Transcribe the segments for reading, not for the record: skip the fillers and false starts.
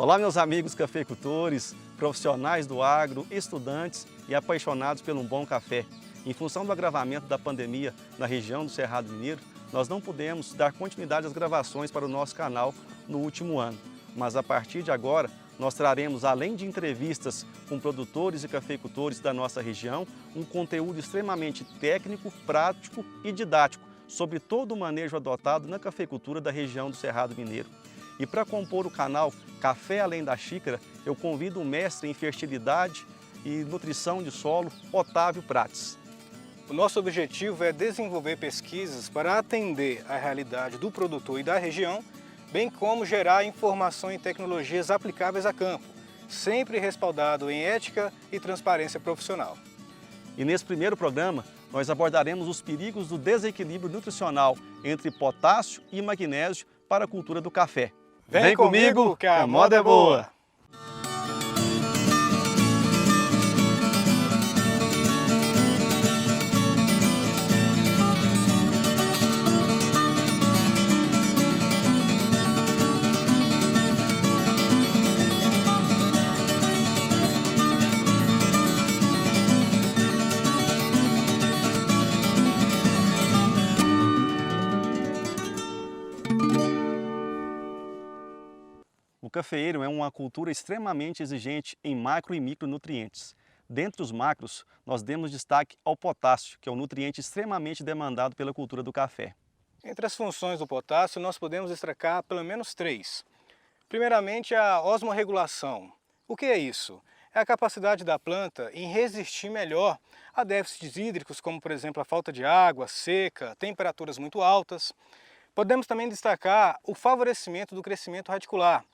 Olá, meus amigos cafeicultores, profissionais do agro, estudantes e apaixonados pelo bom café. Em função do agravamento da pandemia na região do Cerrado Mineiro, nós não pudemos dar continuidade às gravações para o nosso canal no último ano. Mas a partir de agora, nós traremos, além de entrevistas com produtores e cafeicultores da nossa região, um conteúdo extremamente técnico, prático e didático sobre todo o manejo adotado na cafeicultura da região do Cerrado Mineiro. E para compor o canal Café Além da Xícara, eu convido o mestre em fertilidade e nutrição de solo, Otávio Prates. O nosso objetivo é desenvolver pesquisas para atender à realidade do produtor e da região, bem como gerar informação e tecnologias aplicáveis a campo, sempre respaldado em ética e transparência profissional. E nesse primeiro programa, nós abordaremos os perigos do desequilíbrio nutricional entre potássio e magnésio para a cultura do café. Vem comigo que a moda é boa! O cafeeiro é uma cultura extremamente exigente em macro e micronutrientes. Dentre os macros, nós demos destaque ao potássio, que é um nutriente extremamente demandado pela cultura do café. Entre as funções do potássio, nós podemos destacar pelo menos 3. Primeiramente, a osmorregulação. O que é isso? É a capacidade da planta em resistir melhor a déficits hídricos, como por exemplo a falta de água, seca, temperaturas muito altas. Podemos também destacar o favorecimento do crescimento radicular.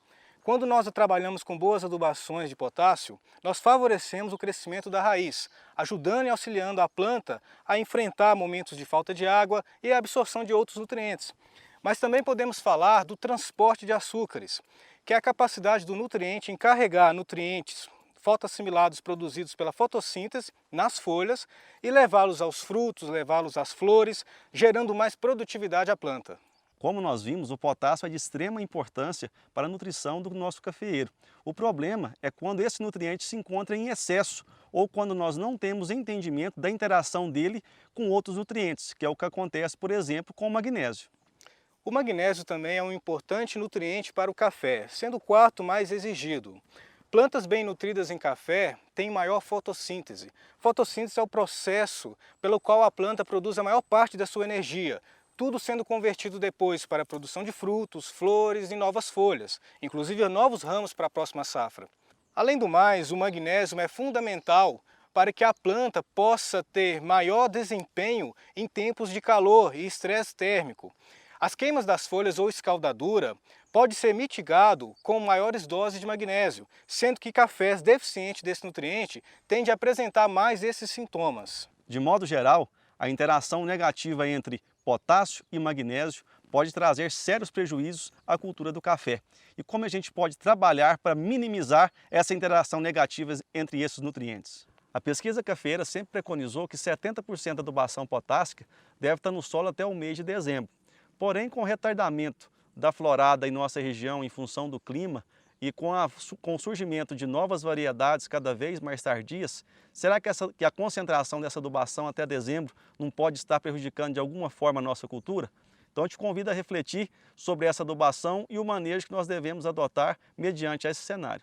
Quando nós trabalhamos com boas adubações de potássio, nós favorecemos o crescimento da raiz, ajudando e auxiliando a planta a enfrentar momentos de falta de água e a absorção de outros nutrientes. Mas também podemos falar do transporte de açúcares, que é a capacidade do nutriente em carregar nutrientes fotoassimilados produzidos pela fotossíntese nas folhas e levá-los aos frutos, levá-los às flores, gerando mais produtividade à planta. Como nós vimos, o potássio é de extrema importância para a nutrição do nosso cafeeiro. O problema é quando esse nutriente se encontra em excesso ou quando nós não temos entendimento da interação dele com outros nutrientes, que é o que acontece, por exemplo, com o magnésio. O magnésio também é um importante nutriente para o café, sendo o quarto mais exigido. Plantas bem nutridas em café têm maior fotossíntese. Fotossíntese é o processo pelo qual a planta produz a maior parte da sua energia, tudo sendo convertido depois para a produção de frutos, flores e novas folhas, inclusive novos ramos para a próxima safra. Além do mais, o magnésio é fundamental para que a planta possa ter maior desempenho em tempos de calor e estresse térmico. As queimas das folhas ou escaldadura pode ser mitigado com maiores doses de magnésio, sendo que cafés deficientes desse nutriente tendem a apresentar mais esses sintomas. De modo geral, a interação negativa entre potássio e magnésio pode trazer sérios prejuízos à cultura do café. E como a gente pode trabalhar para minimizar essa interação negativa entre esses nutrientes? A pesquisa cafeeira sempre preconizou que 70% da adubação potássica deve estar no solo até o mês de dezembro. Porém, com o retardamento da florada em nossa região em função do clima e com o surgimento de novas variedades cada vez mais tardias, será que a concentração dessa adubação até dezembro não pode estar prejudicando de alguma forma a nossa cultura? Então eu te convido a refletir sobre essa adubação e o manejo que nós devemos adotar mediante esse cenário.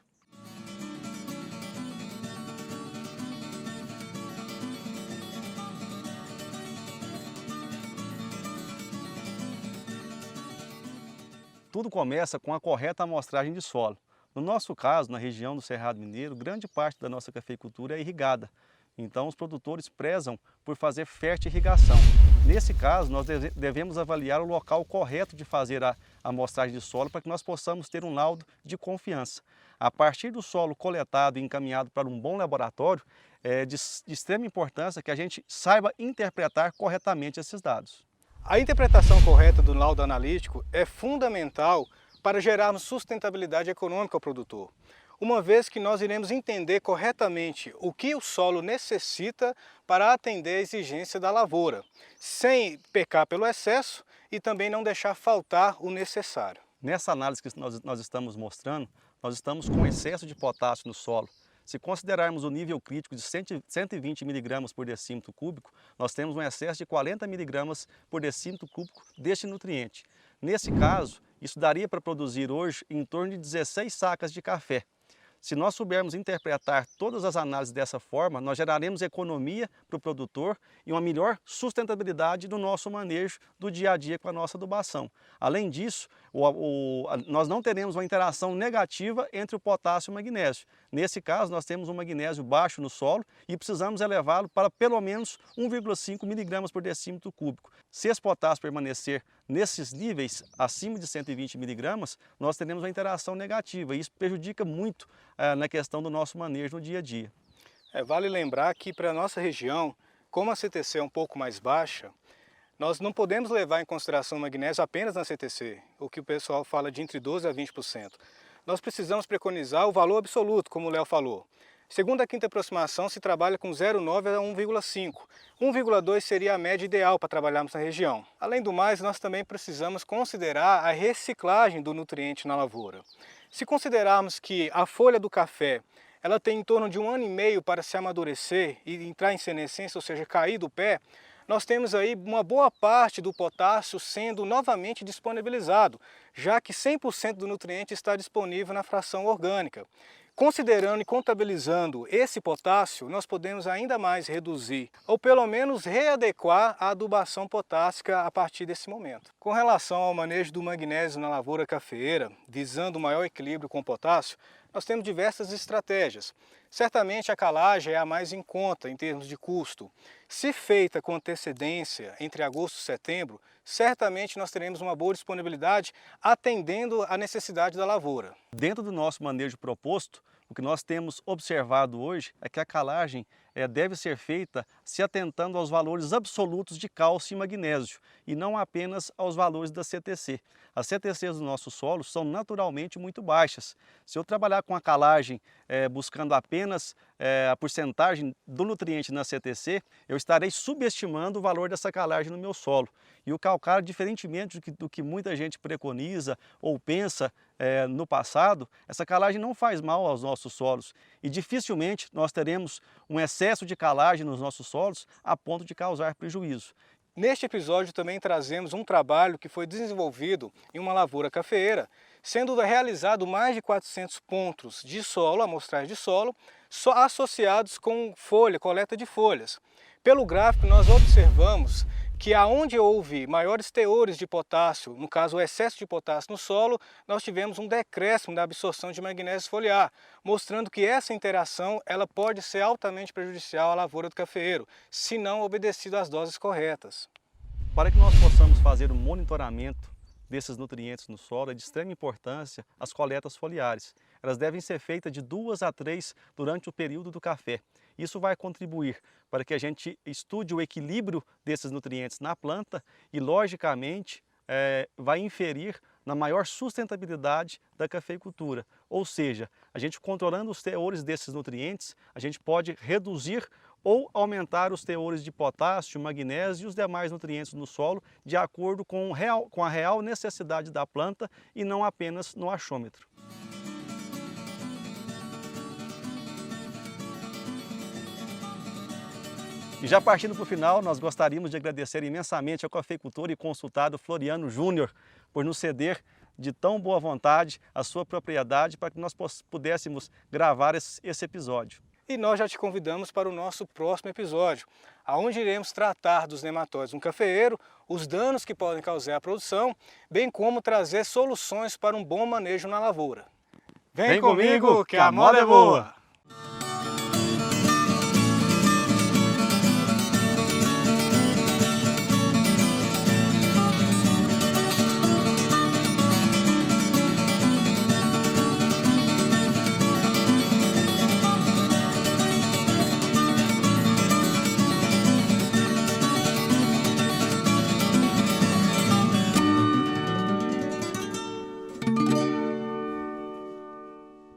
Tudo começa com a correta amostragem de solo. No nosso caso, na região do Cerrado Mineiro, grande parte da nossa cafeicultura é irrigada. Então, os produtores prezam por fazer fértil irrigação. Nesse caso, nós devemos avaliar o local correto de fazer a amostragem de solo para que nós possamos ter um laudo de confiança. A partir do solo coletado e encaminhado para um bom laboratório, é de extrema importância que a gente saiba interpretar corretamente esses dados. A interpretação correta do laudo analítico é fundamental para gerarmos sustentabilidade econômica ao produtor, uma vez que nós iremos entender corretamente o que o solo necessita para atender a exigência da lavoura, sem pecar pelo excesso e também não deixar faltar o necessário. Nessa análise que nós estamos mostrando, nós estamos com excesso de potássio no solo. Se considerarmos o nível crítico de 120 mg por decímetro cúbico, nós temos um excesso de 40 mg por decímetro cúbico deste nutriente. Nesse caso, isso daria para produzir hoje em torno de 16 sacas de café. Se nós soubermos interpretar todas as análises dessa forma, nós geraremos economia para o produtor e uma melhor sustentabilidade do nosso manejo do dia a dia com a nossa adubação. Além disso, nós não teremos uma interação negativa entre o potássio e o magnésio. Nesse caso, nós temos um magnésio baixo no solo e precisamos elevá-lo para pelo menos 1,5 mg por decímetro cúbico. Se esse potássio permanecer nesses níveis acima de 120 mg, nós teremos uma interação negativa e isso prejudica muito na questão do nosso manejo no dia a dia. Vale lembrar que para a nossa região, como a CTC é um pouco mais baixa, nós não podemos levar em consideração o magnésio apenas na CTC, o que o pessoal fala de entre 12% a 20%. Nós precisamos preconizar o valor absoluto, como o Léo falou. Segundo a quinta aproximação, se trabalha com 0,9 a 1,5. 1,2 seria a média ideal para trabalharmos na região. Além do mais, nós também precisamos considerar a reciclagem do nutriente na lavoura. Se considerarmos que a folha do café ela tem em torno de 1 ano e meio para se amadurecer e entrar em senescência, ou seja, cair do pé, nós temos aí uma boa parte do potássio sendo novamente disponibilizado, já que 100% do nutriente está disponível na fração orgânica. Considerando e contabilizando esse potássio, nós podemos ainda mais reduzir, ou pelo menos readequar a adubação potássica a partir desse momento. Com relação ao manejo do magnésio na lavoura cafeeira, visando o maior equilíbrio com o potássio, nós temos diversas estratégias. Certamente a calagem é a mais em conta em termos de custo. Se feita com antecedência entre agosto e setembro, certamente nós teremos uma boa disponibilidade atendendo à necessidade da lavoura. Dentro do nosso manejo proposto, o que nós temos observado hoje é que a calagem deve ser feita se atentando aos valores absolutos de cálcio e magnésio e não apenas aos valores da CTC. As CTCs do nosso solo são naturalmente muito baixas. Se eu trabalhar com a calagem buscando apenas a porcentagem do nutriente na CTC, eu estarei subestimando o valor dessa calagem no meu solo. E o calcário, diferentemente do que muita gente preconiza ou pensa no passado, essa calagem não faz mal aos nossos solos e dificilmente nós teremos um excesso de calagem nos nossos solos a ponto de causar prejuízo. Neste episódio também trazemos um trabalho que foi desenvolvido em uma lavoura cafeeira, sendo realizado mais de 400 pontos de solo, amostrais de solo, associados com coleta de folhas. Pelo gráfico nós observamos que aonde houve maiores teores de potássio, no caso o excesso de potássio no solo, nós tivemos um decréscimo da absorção de magnésio foliar, mostrando que essa interação ela pode ser altamente prejudicial à lavoura do cafeeiro, se não obedecido às doses corretas. Para que nós possamos fazer o monitoramento desses nutrientes no solo, é de extrema importância as coletas foliares. Elas devem ser feitas de 2 a 3 durante o período do café. Isso vai contribuir para que a gente estude o equilíbrio desses nutrientes na planta e, logicamente, vai inferir na maior sustentabilidade da cafeicultura. Ou seja, a gente controlando os teores desses nutrientes, a gente pode reduzir ou aumentar os teores de potássio, magnésio e os demais nutrientes no solo de acordo com a real necessidade da planta e não apenas no achômetro. E já partindo para o final, nós gostaríamos de agradecer imensamente ao cafeicultor e consultado Floriano Júnior por nos ceder de tão boa vontade a sua propriedade para que nós pudéssemos gravar esse episódio. E nós já te convidamos para o nosso próximo episódio, onde iremos tratar dos nematóides no cafeeiro, os danos que podem causar à produção, bem como trazer soluções para um bom manejo na lavoura. Vem comigo que a moda é boa!